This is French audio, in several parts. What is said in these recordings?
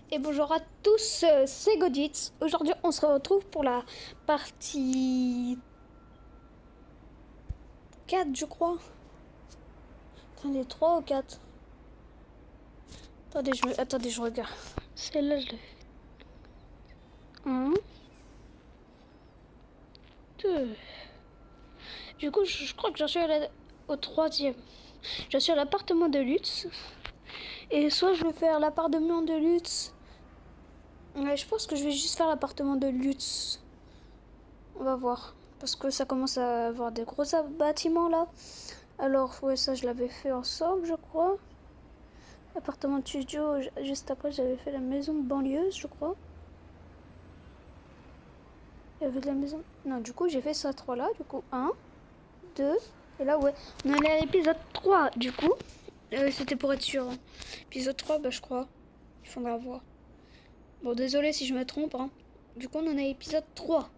Et bonjour à tous, c'est Goditz. Aujourd'hui, on se retrouve pour la partie 4, je crois. Attendez, 3 ou 4. Attendez, je regarde. Celle-là, je l'ai fait. 1, 2. Du coup, je crois que j'en suis au 3e. Je suis à l'appartement de Lutz. Et soit je vais faire l'appartement de Lutz. Ouais, je pense que je vais juste faire l'appartement de Lutz. On va voir. Parce que ça commence à avoir des gros bâtiments là. Alors, ouais, ça je l'avais fait ensemble, je crois. Appartement de studio, juste après j'avais fait la maison banlieue, je crois. Il y avait de la maison. Non, du coup j'ai fait ça 3 là. Du coup, 1, 2. Et là, ouais. On est à l'épisode 3, du coup. C'était pour être sûr. Hein. Épisode 3, bah je crois. Il faudra voir. Bon, désolé si je me trompe. Hein. Du coup, on en est à l'épisode 3.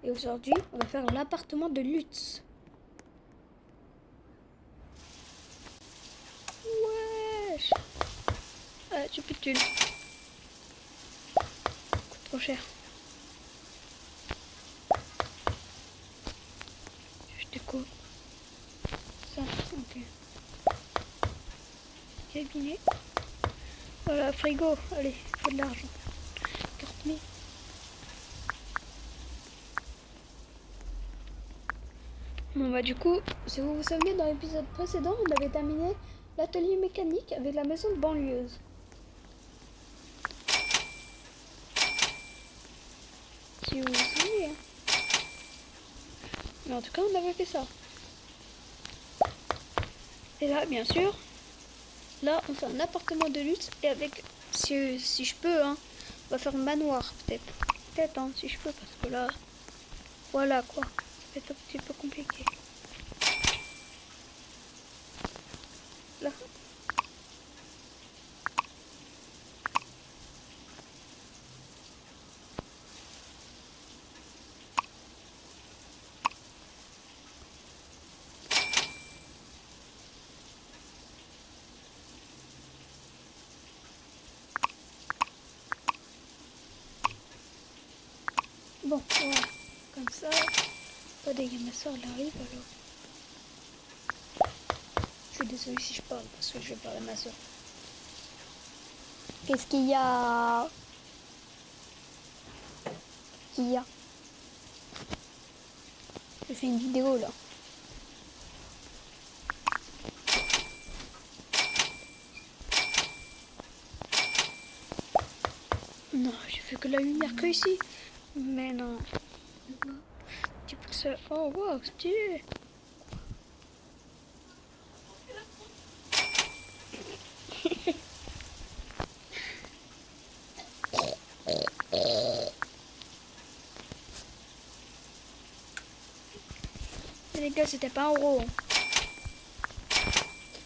Et aujourd'hui, on va faire l'appartement de Lutz. Wesh. J'ai plus de thunes. Coûte trop cher. Je déco. Ça, ok. Cabinet. Voilà, frigo. Allez, faut de l'argent. 40 000. Bon bah du coup, si vous vous souvenez, dans l'épisode précédent, on avait terminé l'atelier mécanique avec la maison banlieuse. Si vous vous souvenez. Hein. Mais en tout cas, on avait fait ça. Et là, bien sûr, là, on fait un appartement de luxe et avec, si je peux, hein, on va faire un manoir peut-être. Peut-être, hein, si je peux, parce que là, voilà quoi. Ça va être un petit peu compliqué. Là. Bon, voilà. Comme ça. Attendez, il y a ma soeur, elle arrive alors. Je suis désolée si je parle parce que je vais parler à ma soeur. Qu'est-ce qu'il y a? Qu'il y a? Je fais une vidéo là. Non, j'ai fait que la lumière que ici. Mais non. Tu peux que ça. Oh wow, stylé. Et les gars, c'était pas un euro. Hein.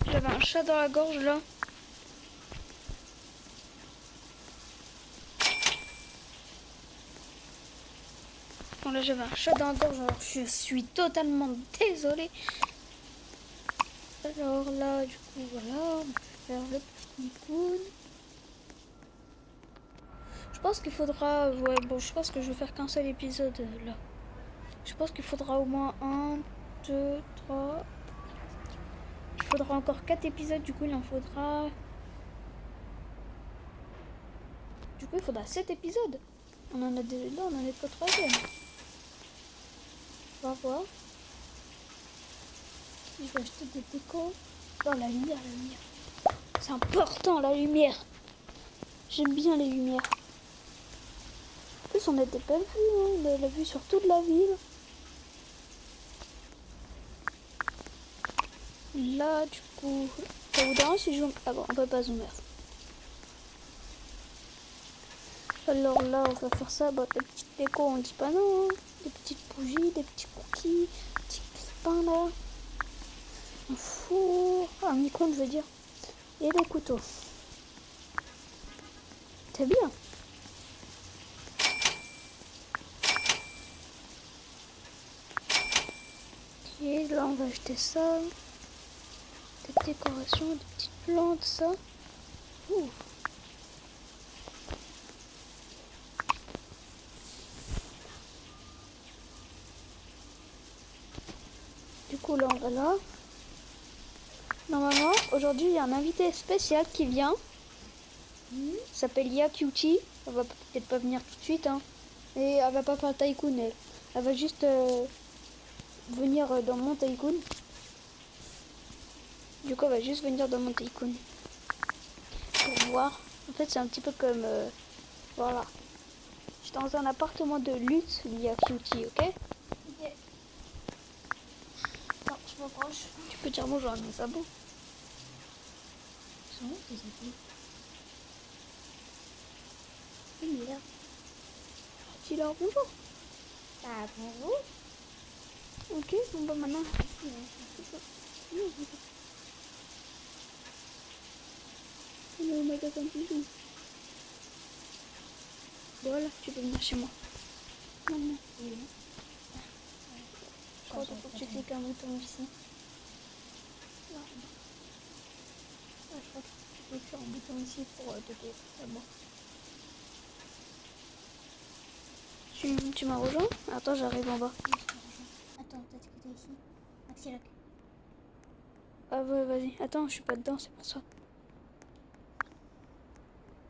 J'avais un chat dans la gorge là. Bon, là, j'avais un chat dans la gorge, alors je suis totalement désolée. Alors là, du coup, voilà, on va faire le petit Nicoun. Je pense qu'il faudra. Ouais, bon, je pense que je vais faire qu'un seul épisode là. Je pense qu'il faudra au moins 1, 2, 3. Il faudra encore 4 épisodes, du coup, il en faudra. Du coup, il faudra 7 épisodes. On en a déjà. Là, on en est qu'au 3e. On va voir. Je vais acheter des décos. Oh, la lumière, la lumière. C'est important, la lumière. J'aime bien les lumières. En plus, on a des belles vues, hein. La vue sur toute la ville. Là, du coup, ça vous dérange si je... Ah bon, on peut pas zoomer. Alors là, on va faire ça. Bah, des petites décos, on dit pas non. Hein. Des petites bougies, des petits cookies, des petits pains là. Un four, un micro-ondes, je veux dire. Et des couteaux. C'est bien. Et là, on va acheter ça. Des décorations, des petites plantes, ça. Ouh. coup, là, on va là. Normalement, aujourd'hui, il y a un invité spécial qui vient. Il s'appelle Lia Cutie. Elle va peut-être pas venir tout de suite, hein. Et elle va pas faire le tycoon, elle. Elle va juste venir dans mon tycoon. Du coup, elle va juste venir dans mon tycoon. Pour voir. En fait, c'est un petit peu comme... voilà. Je suis dans un appartement de luxe, Lia Cutie, ok? Ok. Attends, je m'approche. Tu peux dire bonjour à mes abos. Ils sont où tes abos? Il est là. Dis-leur bonjour. Ah, bonjour. Ok, bon bah maintenant. On est au magasin de bijoux. Voilà, tu peux venir chez moi. Maintenant. Et où? Je crois qu'il faut que tu cliques un bouton ici. Là. Ah, je crois que tu cliques sur un bouton ici pour te bon. Tu m'as rejoint? Attends, j'arrive en bas. Attends, t'as écouté ici. Maxi Lock. Ah ouais, vas-y. Attends, je suis pas dedans, c'est pour ça.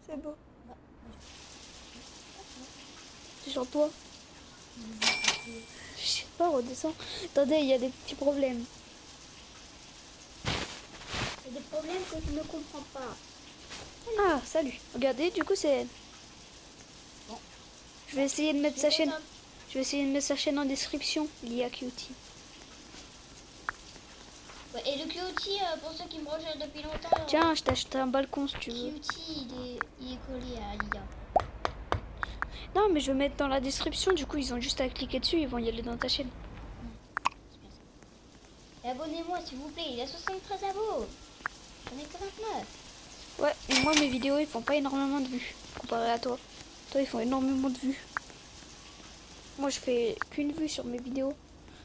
C'est beau. Bah, C'est sur toi. Je sais pas, redescends. Attendez, il y a des petits problèmes. il y a des problèmes que je ne comprends pas. Ah, salut. Regardez, du coup, c'est elle. Bon. Je vais essayer de mettre sa chaîne. Je vais essayer de mettre sa chaîne en description. Lia Cutie. Ouais, et le Cutie, pour ceux qui me rejoignent depuis longtemps, Tiens, je t'ai acheté un balcon si tu veux. Cutie, il est collé à Lia. Non, mais je vais mettre dans la description. Du coup, ils ont juste à cliquer dessus. Ils vont y aller dans ta chaîne. C'est bien ça. Et abonnez-moi s'il vous plaît, il a 73 abos. J'en ai que 29. Ouais, et moi, mes vidéos, ils font pas énormément de vues. Comparé à toi. Toi, ils font énormément de vues. Moi, je fais qu'une vue sur mes vidéos.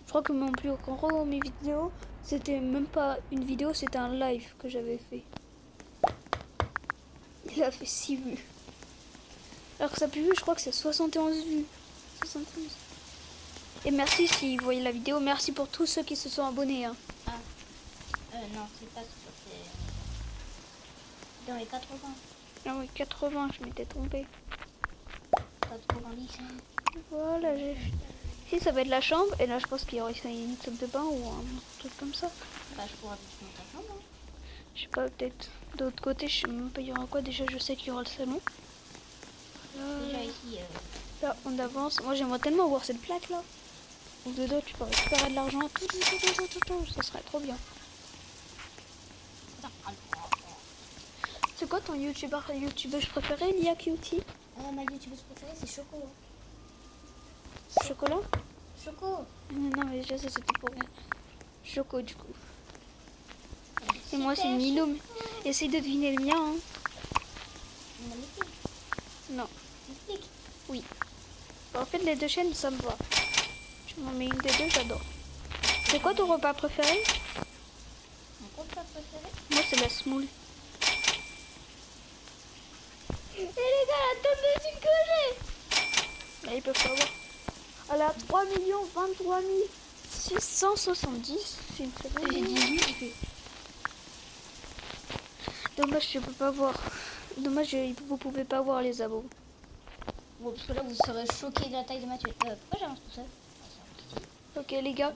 Je crois que mon plus gros mes vidéos, c'était même pas une vidéo, c'était un live que j'avais fait. Il a fait 6 vues. Alors que sa plus vue, je crois que c'est 71 vues. 71. Et merci si vous voyez la vidéo. Merci pour tous ceux qui se sont abonnés. Hein. Non, c'est pas ça, c'est dans les 80. Ah oui, 80, je m'étais trompée. 90. Voilà, j'ai... Si, ça va être la chambre. Et là, je pense qu'il y aura une salle de bain ou un truc comme ça. Bah, je pourrais vite monter ta chambre. Hein. Je sais pas, peut-être. De l'autre côté, je sais même pas il y aura quoi. Déjà, je sais qu'il y aura le salon. Déjà ici. Là, on avance. Moi, j'aimerais tellement voir cette plaque là. Où dedans, tu peux récupérer de l'argent. Ça serait trop bien. C'est quoi ton youtubeuse préféré, Lia Cutie? Ma youtubeuse préférée, c'est Choco. Chocolat? Choco. Non, mais déjà, ça c'était pour rien. Choco, du coup. Et moi, c'est Milo. Essaye de deviner le mien. Hein. Magnifique. Non. Magnifique. Oui. En fait, les deux chaînes, ça me va. Je m'en mets une des deux, j'adore. C'est quoi ton repas préféré? Mon repas préféré? Moi, c'est la semoule. Et les gars, la tombe de Là, ils peuvent pas voir. Elle a 3 23 670. C'est une très bonne. J'ai 18. Dommage, je peux pas voir. Dommage, vous pouvez pas voir les abos. Bon, parce que là, vous serez choqués de la taille de Mathieu. Pourquoi j'avance tout seul? Ok, les gars,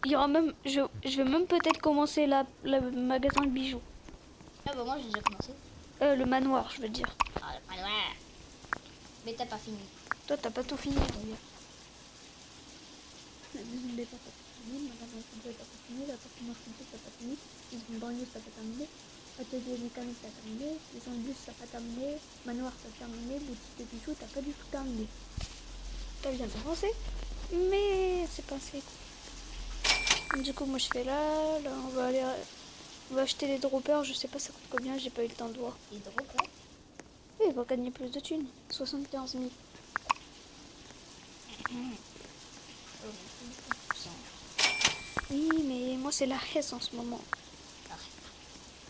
il y aura même, je vais même peut-être commencer le magasin de bijoux. Ah bah moi, j'ai déjà commencé. Le manoir, je veux dire. Ah, le manoir. Mais t'as pas fini. Toi, t'as pas tout fini, d'ailleurs. La maison de départ, t'as pas fini. Le magasin de complet, t'as pas fini. L'appartement complet, t'as pas fini. Les banlieues, t'as pas terminé. Atelier mécanique, t'as terminé. Maison de bus, t'as pas terminé. Manoir, t'as terminé. Boutique de bijoux, t'as pas du tout terminé. T'as bien avancé, mais c'est pas assez. Du coup, moi, je fais là. Là, on va aller... On va acheter les droppers. Je sais pas ça coûte combien, j'ai pas eu le temps de voir. Et drôle, quoi. Oui, il va gagner plus de thunes. 75 000. Oui, mais moi, c'est la Hesse en ce moment.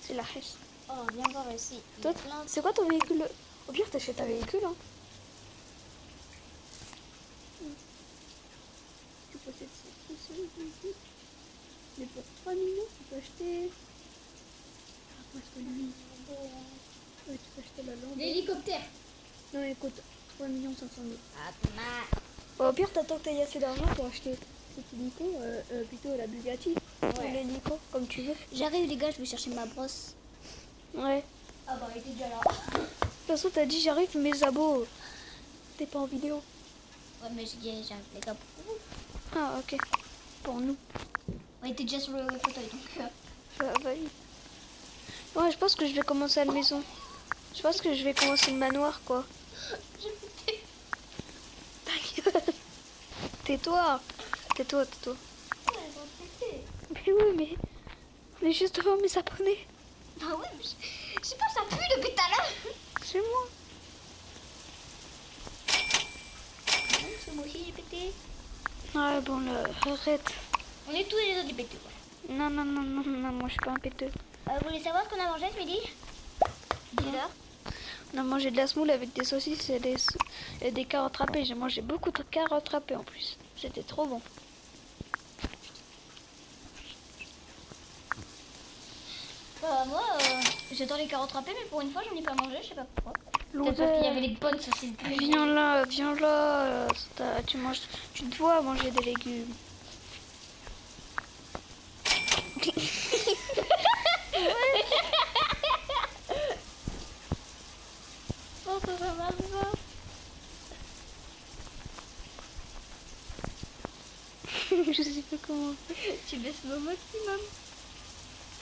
C'est la Hesse. Oh, viens voir ici. Toi, c'est quoi ton véhicule? Au pire, t'achètes un véhicule, hein. Tu possèdes ça. Mais pour 3 millions, tu peux acheter... Ah, parce que lui... Ouais, tu peux acheter la lampe. L'hélicoptère. Non, il coûte 3 500 000. Ah, Au pire, t'attends que t'aies assez d'argent pour acheter cette hélico, plutôt la Bugatti. Ou l'hélico, comme tu veux. j'arrive les gars, je vais chercher ma brosse. Ouais. Ah bah, il était déjà là. De toute façon, t'as dit j'arrive, mais Zabo, t'es pas en vidéo. Ouais, mais j'ai dit j'arrive les gars pour vous. Ah, ok. Pour nous. Ouais, il était déjà sur le fauteuil donc. Ça va vite. Ouais, je pense que je vais commencer à la maison. Je pense que je vais commencer le manoir, quoi. J'ai pété. Ta gueule. Tais-toi. Tais-toi, tais-toi. Ouais, j'ai pété. Mais oui, mais juste devant mes abonnés. Ah ouais, mais je sais pas, ça pue depuis tout à l'heure. C'est moi. Non, parce que moi aussi j'ai pété. Ouais, bon, là, arrête. On est tous les autres des pétés, quoi. Non, non, non, non, non, moi je suis pas un péteux. Vous voulez savoir ce qu'on a mangé ce midi? Dis-leur. On a mangé de la semoule avec des saucisses et des carottes râpées. J'ai mangé beaucoup de carottes râpées en plus. C'était trop bon. Moi, j'adore les carottes râpées, mais pour une fois, j'en ai pas mangé, je sais pas pourquoi. Peut-être Loser. parce qu'il y avait les bonnes saucisses. Viens là, viens là. Tu dois manger des légumes. Oh, ça marche pas. Je sais pas comment. Tu baisses le maximum.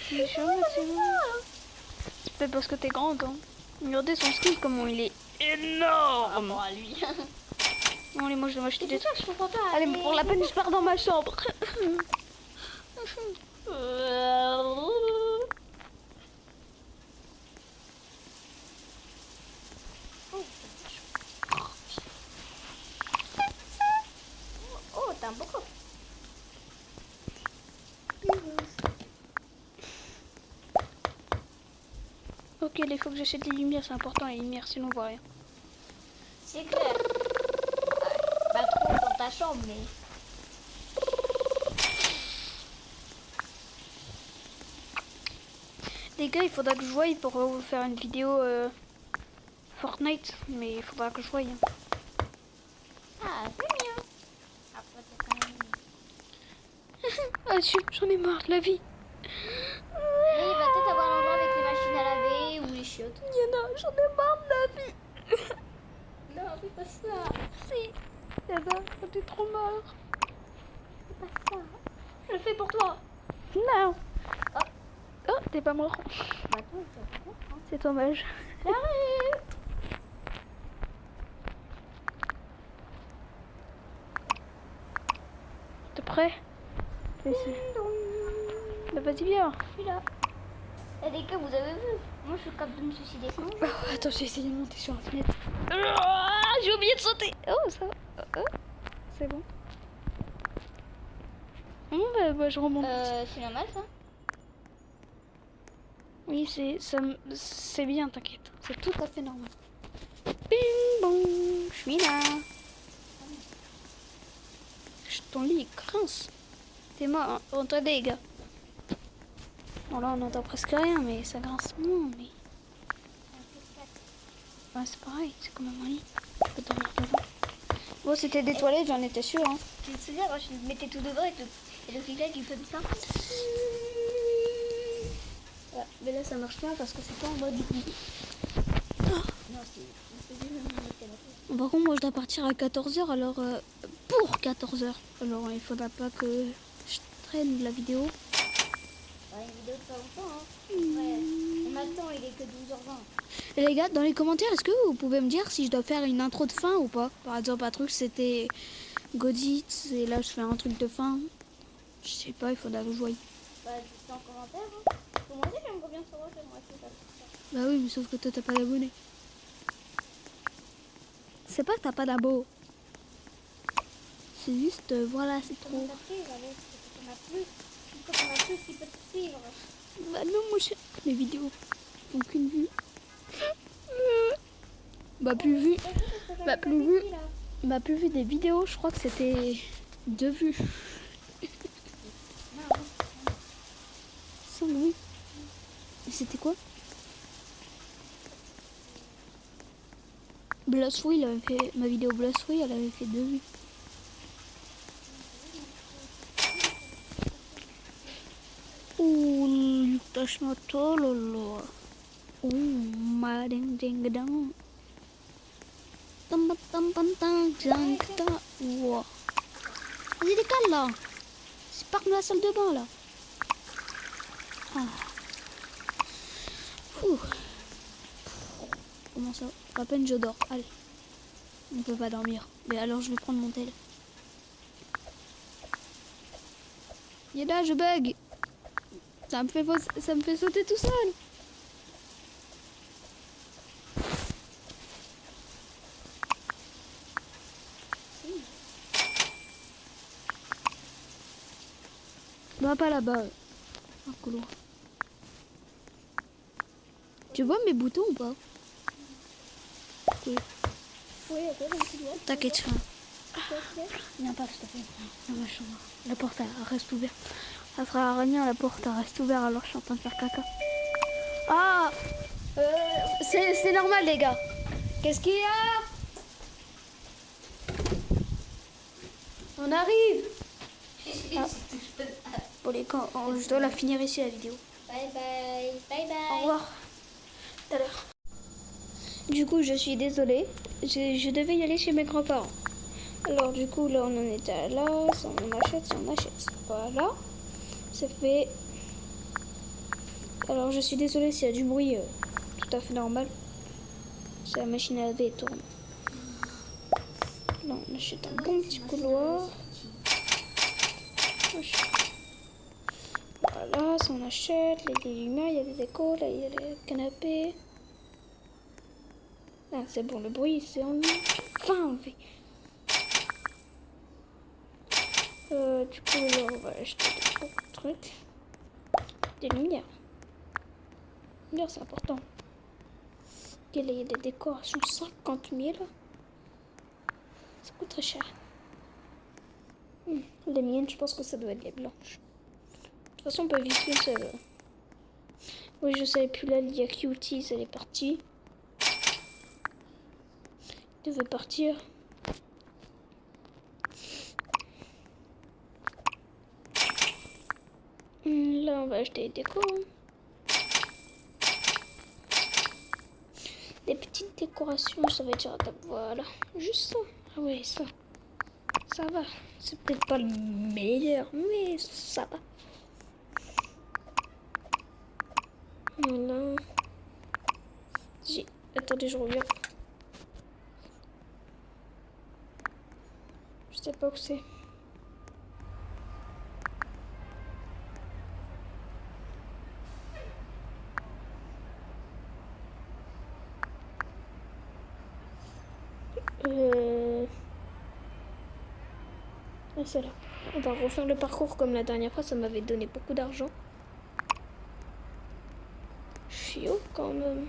C'est chaud, c'est peut-être parce que t'es grande. Hein. Regardez son skill, comment il est énorme. À lui. Bon, allez, moi je vais m'acheter des trucs. Je comprends pas. Allez, pour la peine, je pars dans ma chambre. Oh, t'as un beau coffre. Ok, il faut que j'achète les lumières, c'est important les lumières, sinon on voit rien. C'est clair. Ouais, pas trop dans ta chambre, mais. Les gars, il faudra que je voie pour vous faire une vidéo Fortnite, mais il faudra que je voie. Hein. Ah, c'est mieux. Après, c'est quand même mieux. Ah, j'en ai marre de la vie. Et il va peut-être avoir un endroit avec les machines à laver ou les chiottes. Il y en a, j'en ai marre de la vie. Non, fais pas ça. Si, Yana, j'en ai trop marre. Fais pas ça. Je le fais pour toi. Non. Oh. Oh, t'es pas mort. Bah, toi, t'as pas hein. C'est dommage. J'arrive. T'es prêt? Bah, vas-y, viens. Je suis là. Et les gars, vous avez vu? Moi, je suis capable de me suicider. Oh, attends, j'ai essayé de monter sur la fenêtre. Ah, j'ai oublié de sauter. Oh, ça va. C'est bon. Bah, je remonte. C'est normal, ça? Oui, c'est bien, t'inquiète. C'est tout à fait normal. Bing bong, je suis là. Ton lit grince. T'es mort, hein. Rentrez les gars. Bon là on entend presque rien, mais ça grince moins. Mais ouais, c'est pareil, c'est quand même un lit. Tu peux dormir dedans. Bon, c'était des toilettes, j'en étais sûre. Hein. Tu te souviens quand je le mettais tout dedans et le clic il faisait ça? Ouais, mais là ça marche pas parce que c'est pas en mode lit. Non, c'est juste un mettait Par contre, moi je dois partir à 14h, alors pour 14h. Alors il faudra pas que je traîne la vidéo. Ouais, une vidéo de pas longtemps, hein. Ouais. Maintenant, il est que 12h20. Et les gars, dans les commentaires, est-ce que vous pouvez me dire si je dois faire une intro de fin ou pas? Par exemple, un truc c'était Godit et là je fais un truc de fin. Je sais pas, il faudra que je voie. Bah, dites en commentaire, hein. Parce que moi aussi, j'aimerais bien savoir, j'aimerais que ça fasse ça. Bah oui, mais sauf que toi t'as pas d'abonnés. C'est pas que t'as pas d'abo. C'est juste, voilà, c'est trop. Comment ça suivre, allez, parce qu'on a plus. Quand on a plus qui peut te suivre. Bah non, moi je... Les vidéos font qu'une vue. Bah plus vue. Bah plus vue. Bah plus vue des vidéos, je crois que c'était 2 vues. Non, C'était quoi? Blossoy, il avait fait ma vidéo Blossoy, elle avait fait 2 vues. Ouh, lâche-moi toi, lolo. Ouh, ma ding ding dong. Tam tam tam tam tam tam. Wow. Vas-y, décale là. C'est parc de la salle de bain là. Ah. Ouh. Comment ça? À peine je dors. Allez. On peut pas dormir. Mais alors je vais prendre mon tel. Et là, je bug. Ça me fait sauter tout seul. Bah pas là-bas. Un couloir. Tu vois mes boutons ou pas? Oui. Oui, ok, donc tu dois. T'inquiète pas. Viens pas, s'il te plaît. Dans ma chambre. La porte elle reste ouverte. Ça fera rien, la porte elle reste ouverte alors je suis en train de faire caca. Ah c'est normal les gars. Qu'est-ce qu'il y a? On arrive. Ah. Bon les gars, je dois la finir ici la vidéo. Bye bye. Bye bye. Au revoir. Tout à l'heure. Du coup, je suis désolée. Je devais y aller chez mes grands-parents. Alors du coup, là, on en était là. Ça, on achète. Voilà. C'est fait. Alors, je suis désolée s'il y a du bruit tout à fait normal. C'est la machine à laver et tourne. Là, on achète un bon petit couloir. Voilà, ça on achète. Là, il y a des lumières, il y a des décos. Là, il y a les canapés. Ah, c'est bon, le bruit, c'est enfin enlevé. Du coup, là, on va acheter des trucs. Des lumières. Les lumières, c'est important. Et là, il y a des décorations 50 000. Ça coûte très cher. Les miennes, je pense que ça doit être les blanches. De toute façon, on peut vivre une seule. Oui, je savais plus là, il y a Cuties, elle est partie. Elle devait partir. Là, on va acheter des décos. Des petites décorations, ça va être sur la table. Voilà, juste ça. Ah ouais, ça. Ça va. C'est peut-être pas le meilleur, mais ça va. Voilà. Attendez, je reviens. Je sais pas où c'est. Ah, c'est là. On va refaire le parcours comme la dernière fois, ça m'avait donné beaucoup d'argent. Je suis haut quand même.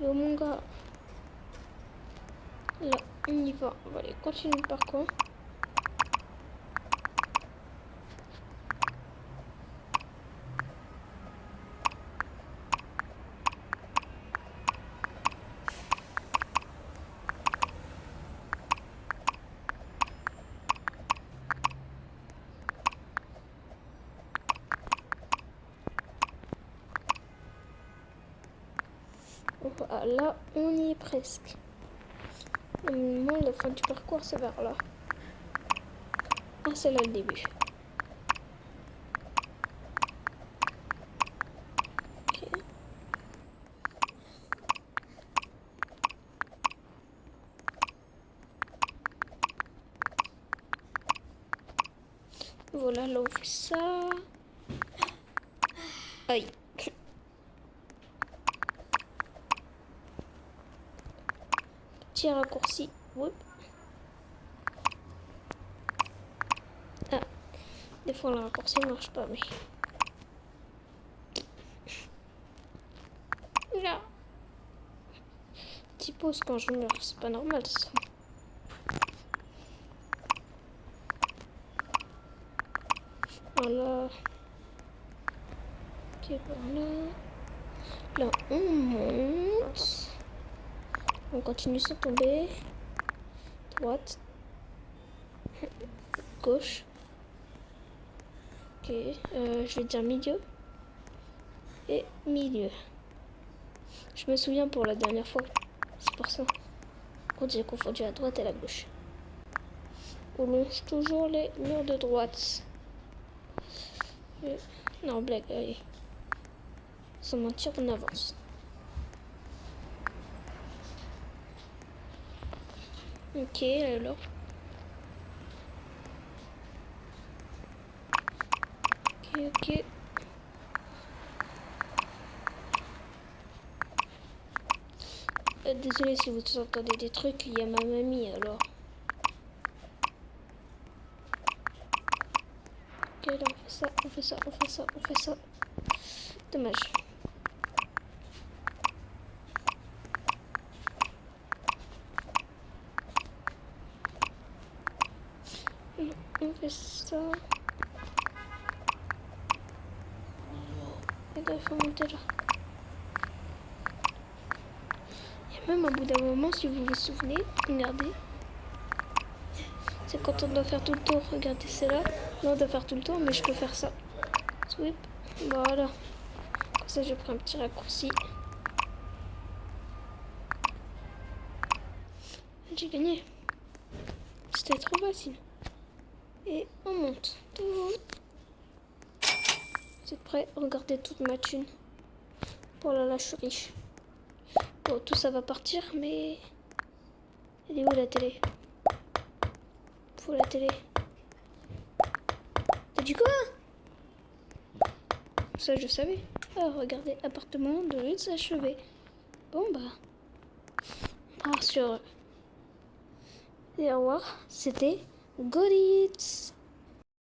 Yo mon gars. Là, on y va. On va aller continuer le parcours. Là, on y est presque. Normalement, la fin du parcours, c'est vers là. Ah, c'est là le début. Ok. Voilà, là, on fait ça. Aïe. Petit raccourci. Oups. Ah, des fois le raccourci ne marche pas, mais. Là. Petit pause quand je meurs, c'est pas normal ça. Voilà. Ok, par là. Là, on monte. On continue sans tomber. Droite. Gauche. Ok, je vais dire milieu. Et milieu. Je me souviens pour la dernière fois. C'est pour ça qu'on j'ai confondu la droite et la gauche. On longe toujours les murs de droite. Non, blague, allez. Sans mentir, on avance. Ok, alors. Ok. Désolé si vous entendez des trucs, il y a ma mamie alors. Ok, là on fait ça, on fait ça, on fait ça, on fait ça. Dommage. On fait ça. Et là, il faut monter là. Et même au bout d'un moment, si vous vous souvenez, regardez. C'est quand on doit faire tout le tour. Regardez, c'est là. Là, on doit faire tout le tour, mais je peux faire ça. Sweep. Voilà. Comme ça, je prends un petit raccourci. J'ai gagné. C'était trop facile. Et on monte. Vous êtes prêts? Regardez toute ma thune. Oh là là, je suis riche. Bon, tout ça va partir, mais... Elle est où la télé? Faut la télé. T'as dit quoi? Ça, je savais. Ah, regardez, appartement de luxe achevé. Bon, bah... Alors, sur... Et au revoir, c'était Godits.